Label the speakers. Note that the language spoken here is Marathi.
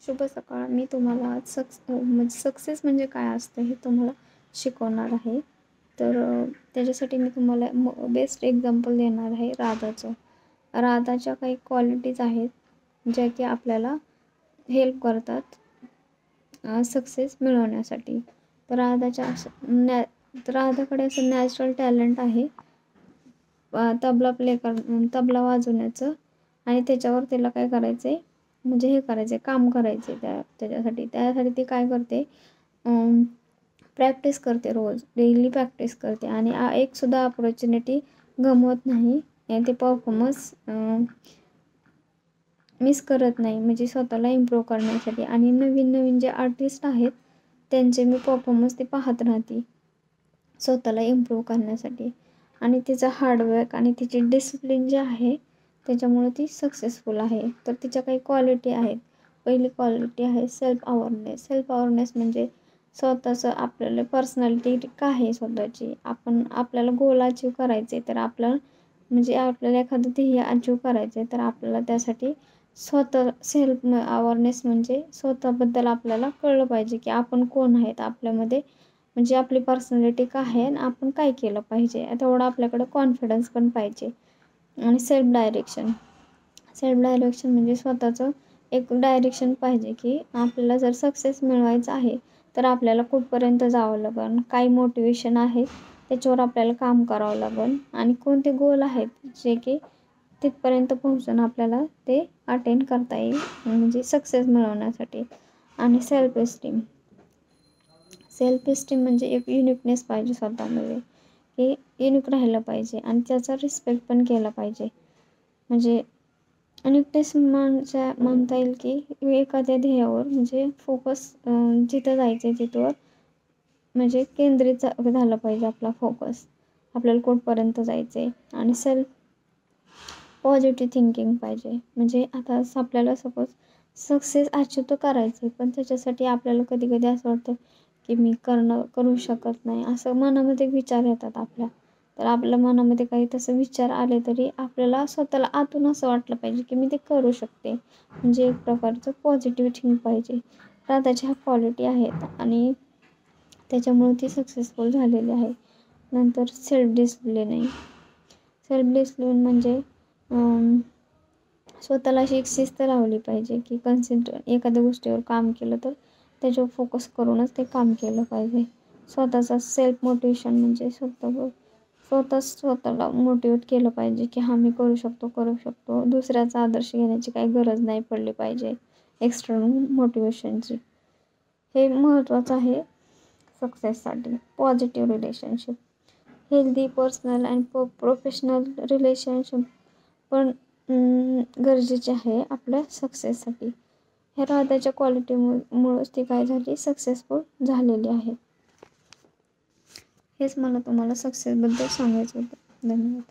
Speaker 1: शुभ सकाळ. मी तुम्हाला आज सक्सेस म्हणजे काय असतं हे तुम्हाला शिकवणार आहे. तर त्याच्यासाठी मी तुम्हाला बेस्ट एक्झाम्पल देणार आहे राधाचं. राधाच्या काही क्वालिटीज आहेत ज्या की आपल्याला हेल्प करतात सक्सेस मिळवण्यासाठी. तर राधाकडे असं नॅचरल टॅलेंट आहे तबला वाजवण्याचं. आणि त्याच्यावर तिला काय करायचं आहे, म्हणजे हे करायचं आहे, काम करायचे त्याच्यासाठी ती काय करते, प्रॅक्टिस करते, रोज डेली प्रॅक्टिस करते आणि एकसुद्धा ऑपॉर्च्युनिटी गमवत नाही. आणि ते परफॉर्मन्स मिस करत नाही, म्हणजे स्वतःला इम्प्रूव्ह करण्यासाठी. आणि नवीन नवीन जे आर्टिस्ट आहेत त्यांचे मी परफॉर्मन्स ते पाहत राहते स्वतःला इम्प्रूव्ह करण्यासाठी. आणि तिचं हार्डवर्क आणि तिची डिसिप्लिन जे आहे त्याच्यामुळे ती सक्सेसफुल आहे. तर तिच्या काही क्वालिटी आहेत. पहिली क्वालिटी आहे सेल्फ अवेअरनेस म्हणजे स्वतःचं आपल्याला पर्सनॅलिटी काय आहे स्वतःची. आपल्याला गोल अचीव करायचे, तर आपल्याला एखादं ध्येय अचीव करायचं आहे, तर आपल्याला त्यासाठी सेल्फ अवेअरनेस म्हणजे स्वतःबद्दल आपल्याला कळलं पाहिजे की आपण कोण आहेत, आपल्यामध्ये म्हणजे आपली पर्सनॅलिटी काय आहे आणि आपण काय केलं पाहिजे. तेवढा आपल्याकडं कॉन्फिडन्स पण पाहिजे. आणि सेल्फ डायरेक्शन म्हणजे स्वतःचं एक डायरेक्शन पाहिजे की आपल्याला जर सक्सेस मिळवायचं आहे तर आपल्याला कुठपर्यंत जावं लागेल, काय मोटिवेशन आहे त्याच्यावर आपल्याला काम करावं लागेल आणि कोणते गोल आहेत जे की तिथपर्यंत पोहोचून आपल्याला ते अटेंड करता येईल, म्हणजे सक्सेस मिळवण्यासाठी. आणि सेल्फ इस्टीम म्हणजे एक युनिकनेस पाहिजे स्वतःमध्ये, की युनिक राहिलं पाहिजे आणि त्याचा रिस्पेक्ट पण केला पाहिजे. म्हणजे युनिकनेस म्हणता येईल की एखाद्या ध्येयावर म्हणजे फोकस जिथं जायचं आहे तिथवर म्हणजे केंद्रित झालं पाहिजे आपला फोकस, आपल्याला कुठपर्यंत जायचं आहे. आणि सेल्फ पॉझिटिव्ह थिंकिंग पाहिजे. म्हणजे आता आपल्याला सपोज सक्सेस अचीव तर करायचं आहे, पण त्याच्यासाठी आपल्याला कधी कधी असं वाटतं की मी करू शकत नाही, असं मनामध्ये विचार येतात आपल्या. तर आपल्या मनामध्ये काही तसं विचार आले तरी आपल्याला स्वतःला आतून असं वाटलं पाहिजे की मी ते करू शकते. म्हणजे एक प्रकारचं पॉझिटिव्ह थिंक पाहिजे. राधाच्या ह्या क्वालिटी आहेत आणि त्याच्यामुळे ती सक्सेसफुल झालेली आहे. नंतर सेल्फ डिसिप्लिन म्हणजे स्वतःला अशी एक शिस्त लावली पाहिजे की एखाद्या गोष्टीवर काम केलं तर त्याच्यावर फोकस करूनच ते काम केलं पाहिजे. स्वतःचा सेल्फ मोटिवेशन म्हणजे स्वतःला मोटिवेट केलं पाहिजे की हां मी करू शकतो. दुसऱ्याचा आदर्श घेण्याची काही गरज नाही पडली पाहिजे एक्सटर्नल मोटिवेशनची. हे महत्त्वाचं आहे सक्सेससाठी. Positive relationship, healthy personal and professional relationship पण गरजेचे आहे आपल्या सक्सेससाठी. ह्या राधाच्या क्वालिटीमुळेच ती काय झाली, सक्सेसफुल झालेली आहे. हेच मला तुम्हाला सक्सेसबद्दल सांगायचं होतं. धन्यवाद.